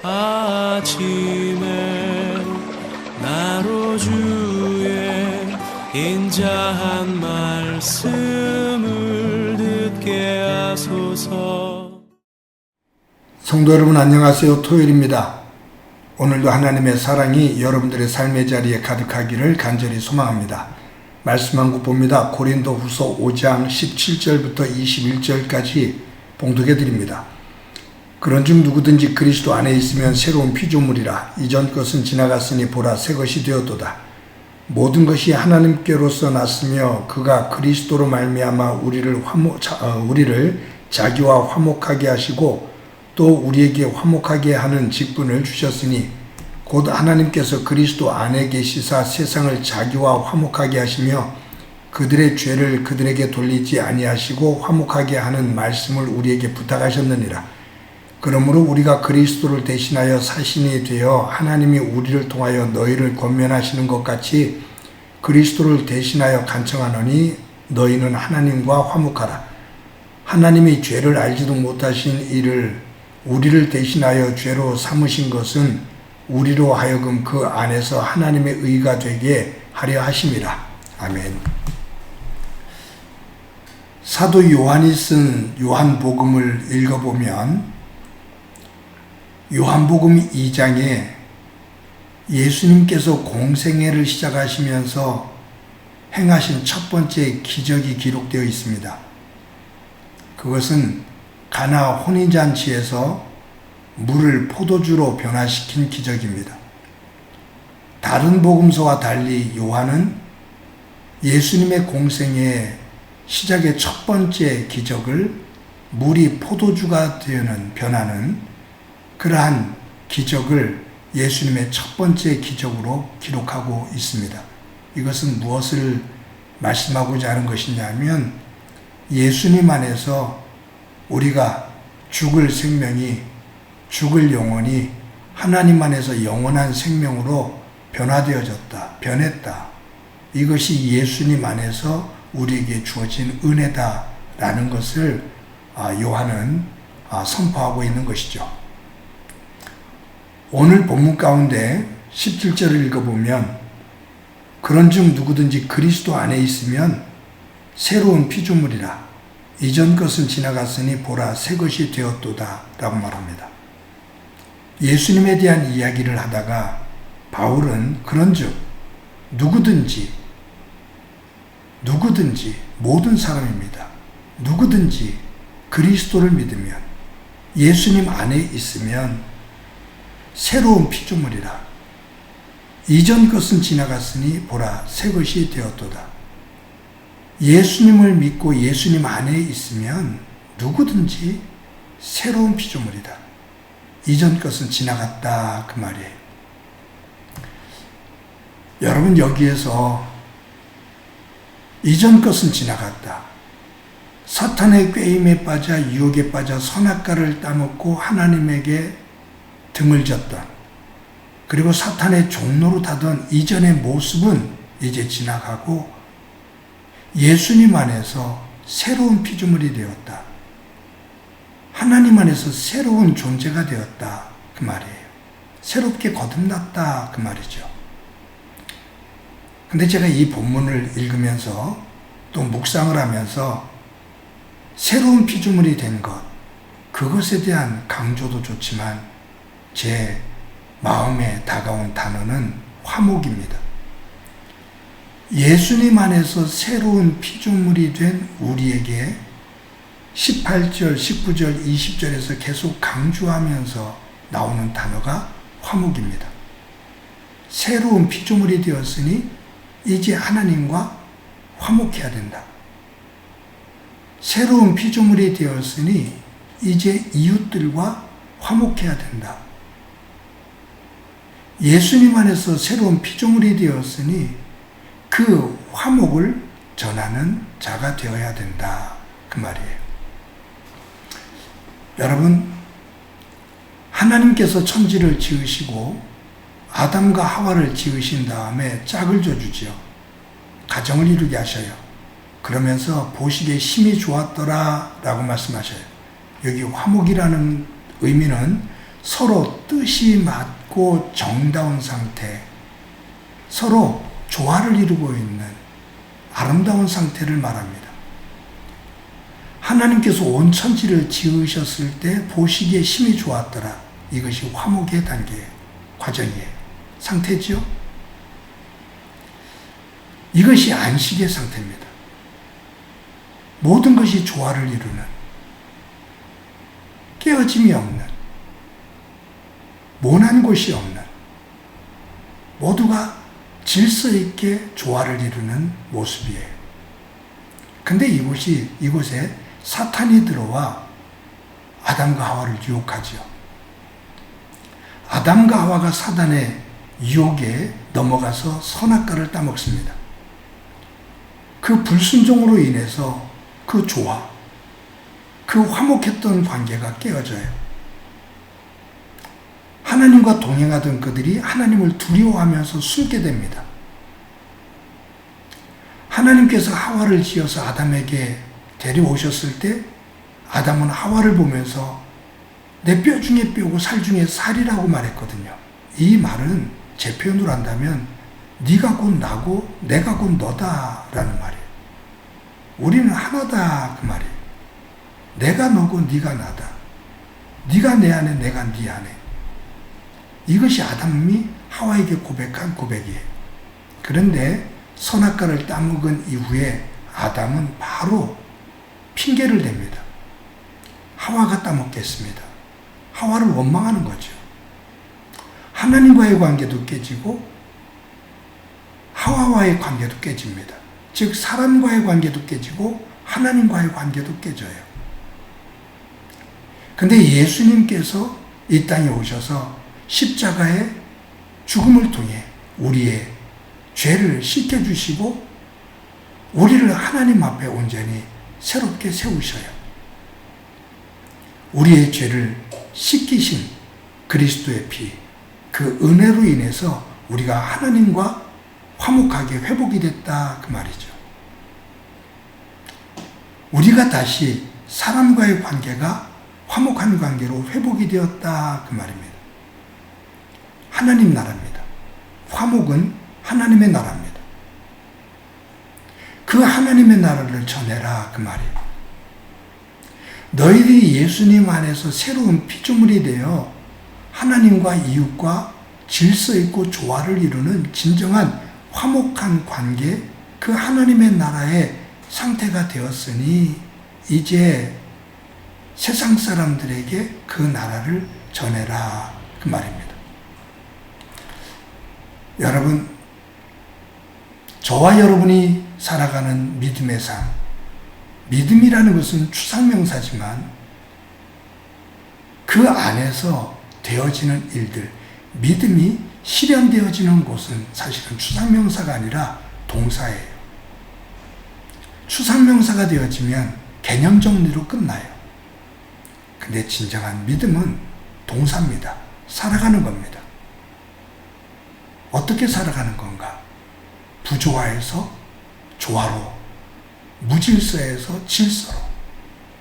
아침에 나로 주의 인자한 말씀을 듣게 하소서. 성도 여러분 안녕하세요. 토요일입니다. 오늘도 하나님의 사랑이 여러분들의 삶의 자리에 가득하기를 간절히 소망합니다. 말씀 한 국 봅니다. 고린도후서 5장 17절부터 21절까지 봉독해 드립니다. 그런즉 누구든지 그리스도 안에 있으면 새로운 피조물이라. 이전 것은 지나갔으니 보라 새 것이 되었도다. 모든 것이 하나님께로서 났으며 그가 그리스도로 말미암아 우리를 자기와 화목하게 하시고 또 우리에게 화목하게 하는 직분을 주셨으니 곧 하나님께서 그리스도 안에 계시사 세상을 자기와 화목하게 하시며 그들의 죄를 그들에게 돌리지 아니하시고 화목하게 하는 말씀을 우리에게 부탁하셨느니라. 그러므로 우리가 그리스도를 대신하여 사신이 되어 하나님이 우리를 통하여 너희를 권면하시는 것 같이 그리스도를 대신하여 간청하노니 너희는 하나님과 화목하라. 하나님이 죄를 알지도 못하신 이를 우리를 대신하여 죄로 삼으신 것은 우리로 하여금 그 안에서 하나님의 의가 되게 하려 하심이라. 아멘. 사도 요한이 쓴 요한복음을 읽어보면 요한복음 2장에 예수님께서 공생애를 시작하시면서 행하신 첫 번째 기적이 기록되어 있습니다. 그것은 가나 혼인잔치에서 물을 포도주로 변화시킨 기적입니다. 다른 복음서와 달리 요한은 예수님의 공생애 시작의 첫 번째 기적을 물이 포도주가 변하는 그러한 기적을 예수님의 첫 번째 기적으로 기록하고 있습니다. 이것은 무엇을 말씀하고자 하는 것이냐면 예수님 안에서 우리가 죽을 생명이 죽을 영혼이 하나님 안에서 영원한 생명으로 변했다. 이것이 예수님 안에서 우리에게 주어진 은혜다라는 것을 요한은 선포하고 있는 것이죠. 오늘 본문 가운데 17절을 읽어보면 그런즉 누구든지 그리스도 안에 있으면 새로운 피조물이라. 이전 것은 지나갔으니 보라 새 것이 되었도다 라고 말합니다. 예수님에 대한 이야기를 하다가 바울은 그런즉 누구든지 모든 사람입니다. 누구든지 그리스도를 믿으면 예수님 안에 있으면 새로운 피조물이라. 이전 것은 지나갔으니 보라 새 것이 되었도다. 예수님을 믿고 예수님 안에 있으면 누구든지 새로운 피조물이다. 이전 것은 지나갔다 그 말이에요. 여러분 여기에서 이전 것은 지나갔다. 사탄의 꾀임에 빠져 유혹에 빠져 선악과를 따먹고 하나님에게 등을 졌던 그리고 사탄의 종로로 타던 이전의 모습은 이제 지나가고 예수님 안에서 새로운 피조물이 되었다. 하나님 안에서 새로운 존재가 되었다 그 말이에요. 새롭게 거듭났다 그 말이죠. 근데 제가 이 본문을 읽으면서 또 묵상을 하면서 새로운 피조물이 된 것, 그것에 대한 강조도 좋지만 제 마음에 다가온 단어는 화목입니다. 예수님 안에서 새로운 피조물이 된 우리에게 18절, 19절, 20절에서 계속 강조하면서 나오는 단어가 화목입니다. 새로운 피조물이 되었으니 이제 하나님과 화목해야 된다. 새로운 피조물이 되었으니 이제 이웃들과 화목해야 된다. 예수님 안에서 새로운 피조물이 되었으니 그 화목을 전하는 자가 되어야 된다. 그 말이에요. 여러분, 하나님께서 천지를 지으시고 아담과 하와를 지으신 다음에 짝을 줘주지요. 가정을 이루게 하셔요. 그러면서 보시기에 심히 좋았더라 라고 말씀하셔요. 여기 화목이라는 의미는 서로 뜻이 맞고 정다운 상태, 서로 조화를 이루고 있는 아름다운 상태를 말합니다. 하나님께서 온 천지를 지으셨을 때 보시기에 심히 좋았더라. 이것이 화목의 단계, 과정이에요. 상태지요? 이것이 안식의 상태입니다. 모든 것이 조화를 이루는, 깨어짐이 없는, 모난 곳이 없는, 모두가 질서 있게 조화를 이루는 모습이에요. 근데 이곳에 사탄이 들어와 아담과 하와를 유혹하죠. 아담과 하와가 사단의 유혹에 넘어가서 선악과를 따먹습니다. 그 불순종으로 인해서 그 조화, 그 화목했던 관계가 깨어져요. 하나님과 동행하던 그들이 하나님을 두려워하면서 숨게 됩니다. 하나님께서 하와를 지어서 아담에게 데려오셨을 때 아담은 하와를 보면서 내 뼈 중에 뼈고 살 중에 살이라고 말했거든요. 이 말은 제 표현으로 한다면 네가 곧 나고 내가 곧 너다라는 말이에요. 우리는 하나다 그 말이에요. 내가 너고 네가 나다. 네가 내 안에 내가 네 안에. 이것이 아담이 하와에게 고백한 고백이에요. 그런데 선악과를 따먹은 이후에 아담은 바로 핑계를 댑니다. 하와가 따먹겠습니다. 하와를 원망하는 거죠. 하나님과의 관계도 깨지고 하와와의 관계도 깨집니다. 즉 사람과의 관계도 깨지고 하나님과의 관계도 깨져요. 근데 예수님께서 이 땅에 오셔서 십자가의 죽음을 통해 우리의 죄를 씻겨주시고 우리를 하나님 앞에 온전히 새롭게 세우셔요. 우리의 죄를 씻기신 그리스도의 피, 그 은혜로 인해서 우리가 하나님과 화목하게 회복이 됐다 그 말이죠. 우리가 다시 사람과의 관계가 화목한 관계로 회복이 되었다 그 말입니다. 하나님 나라입니다. 화목은 하나님의 나라입니다. 그 하나님의 나라를 전해라 그 말이에요. 너희들이 예수님 안에서 새로운 피조물이 되어 하나님과 이웃과 질서 있고 조화를 이루는 진정한 화목한 관계, 그 하나님의 나라의 상태가 되었으니 이제 세상 사람들에게 그 나라를 전해라 그 말입니다. 여러분, 저와 여러분이 살아가는 믿음의 삶, 믿음이라는 것은 추상명사지만 그 안에서 되어지는 일들, 믿음이 실현되어지는 곳은 사실은 추상명사가 아니라 동사예요. 추상명사가 되어지면 개념 정리로 끝나요. 근데 진정한 믿음은 동사입니다. 살아가는 겁니다. 어떻게 살아가는 건가? 부조화에서 조화로, 무질서에서 질서로,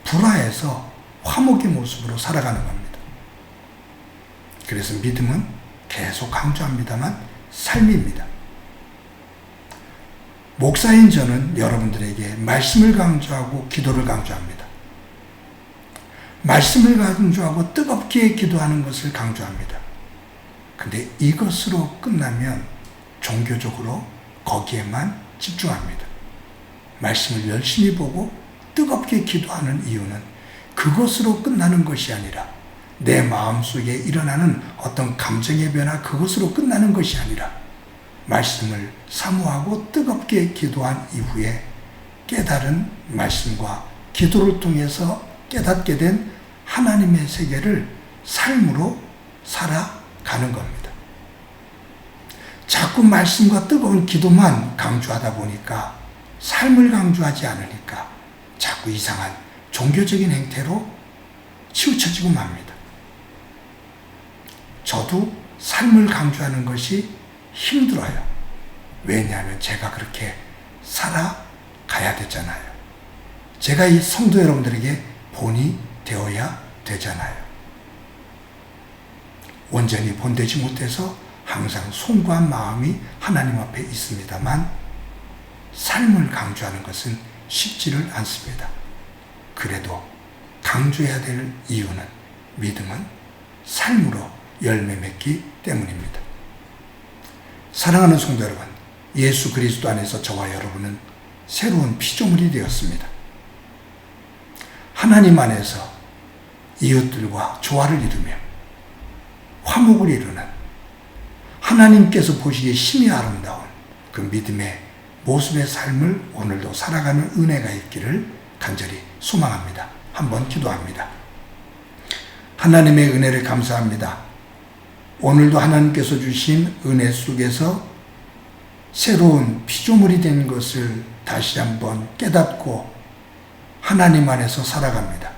불화에서 화목의 모습으로 살아가는 겁니다. 그래서 믿음은 계속 강조합니다만 삶입니다. 목사인 저는 여러분들에게 말씀을 강조하고 기도를 강조합니다. 말씀을 강조하고 뜨겁게 기도하는 것을 강조합니다. 근데 이것으로 끝나면 종교적으로 거기에만 집중합니다. 말씀을 열심히 보고 뜨겁게 기도하는 이유는 그것으로 끝나는 것이 아니라 내 마음속에 일어나는 어떤 감정의 변화, 그것으로 끝나는 것이 아니라 말씀을 사모하고 뜨겁게 기도한 이후에 깨달은 말씀과 기도를 통해서 깨닫게 된 하나님의 세계를 삶으로 살아가는 겁니다. 자꾸 말씀과 뜨거운 기도만 강조하다 보니까 삶을 강조하지 않으니까 자꾸 이상한 종교적인 행태로 치우쳐지고 맙니다. 저도 삶을 강조하는 것이 힘들어요. 왜냐하면 제가 그렇게 살아가야 되잖아요. 제가 이 성도 여러분들에게 본이 되어야 되잖아요. 온전히 본되지 못해서 항상 송구한 마음이 하나님 앞에 있습니다만 삶을 강조하는 것은 쉽지를 않습니다. 그래도 강조해야 될 이유는 믿음은 삶으로 열매 맺기 때문입니다. 사랑하는 성도 여러분, 예수 그리스도 안에서 저와 여러분은 새로운 피조물이 되었습니다. 하나님 안에서 이웃들과 조화를 이루며 화목을 이루는 하나님께서 보시기에 심히 아름다운 그 믿음의 모습의 삶을 오늘도 살아가는 은혜가 있기를 간절히 소망합니다. 한번 기도합니다. 하나님의 은혜를 감사합니다. 오늘도 하나님께서 주신 은혜 속에서 새로운 피조물이 된 것을 다시 한번 깨닫고 하나님 안에서 살아갑니다.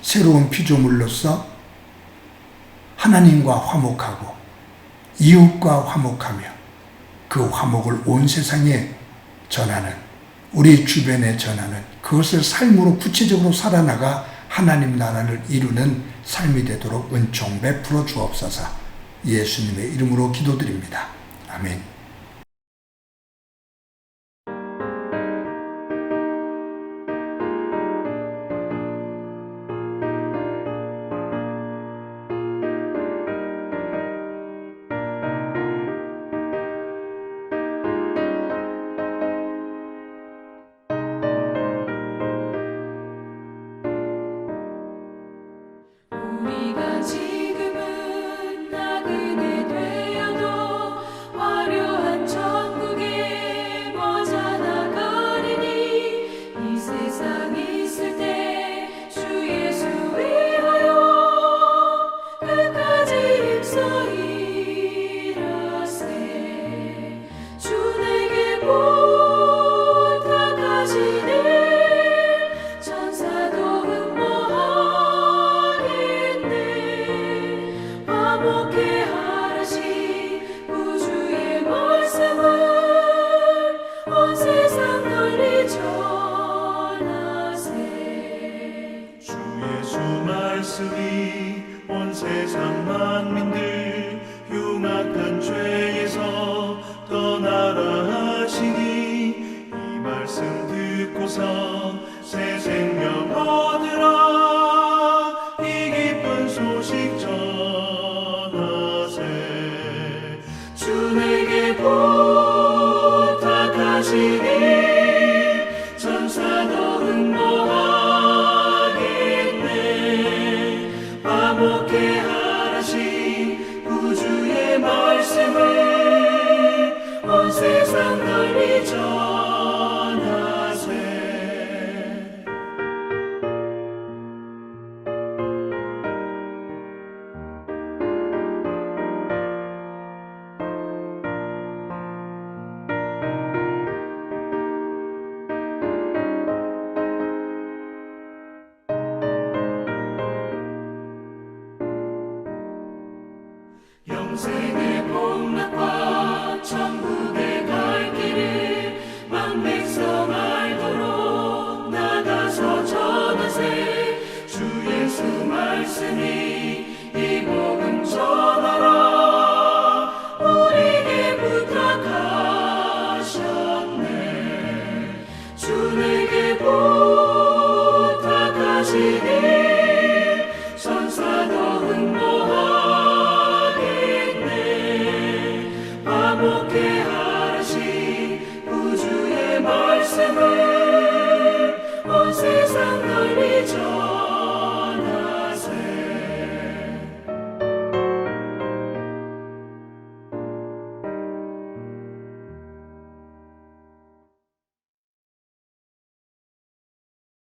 새로운 피조물로서 하나님과 화목하고 이웃과 화목하며 그 화목을 온 세상에 전하는, 우리 주변에 전하는, 그것을 삶으로 구체적으로 살아나가 하나님 나라를 이루는 삶이 되도록 은총 베풀어 주옵소서. 예수님의 이름으로 기도드립니다. 아멘. 우리가 지금은 나그네 되어도 화려한 천국에 머자 나가리니 이 세상 있을 때 주 예수 위하여 끝까지 힘써 일하세. 주 내게 부탁하시네. 천사도 화목해 하라시 구주의 말씀을 온 세상 널리 전하세. 주 예수 말씀이 온 세상 만민들 흉악한 죄에서 떠나라 하시니 이 말씀 듣고서 새 생명 얻으라. 이 기쁜 소식 전하세. 주 내게 부탁하시니 천사도 응모하겠네. 화목해 하라시 구주의 말씀을 온 세상 널리 전하세. 영생의 복락과